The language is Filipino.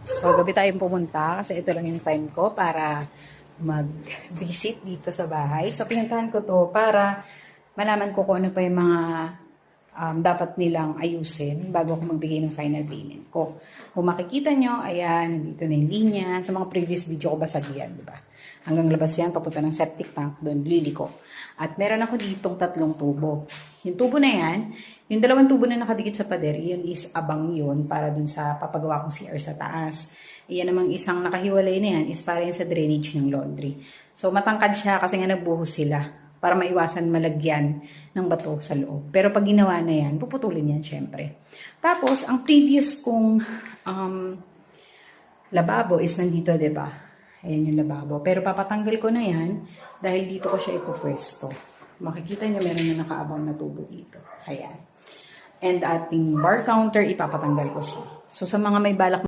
So, gabi tayong pumunta kasi ito lang yung time ko para mag-visit dito sa bahay. So, pinuntahan ko to para malaman ko kung ano pa yung mga dapat nilang ayusin bago ako magbigay ng final payment ko. Kung makikita nyo, ayan, nandito na yung linya. Sa mga previous video ko basag yan, di ba? Hanggang labas yan, papunta ng septic tank, doon liliko. At meron ako ditong 3 tubo. Yung tubo na yan, yung 2 tubo na nakadikit sa pader, yun is abang yun para dun sa papagawa kong CR sa taas. Iyan namang isang nakahiwalay na yan is para yan sa drainage ng laundry. So matangkad siya kasi nga nagbuhos sila para maiwasan malagyan ng bato sa loob. Pero pag ginawa na yan, puputulin yan syempre. Tapos, ang previous kong lababo is nandito, diba? Ayan yung lababo. Pero papatanggal ko na yan dahil dito ko siya ipupwesto. Makikita nyo meron na nakaabang na tubo dito. Ayan. And ating bar counter, ipapatanggal ko siya. So, sa mga may balak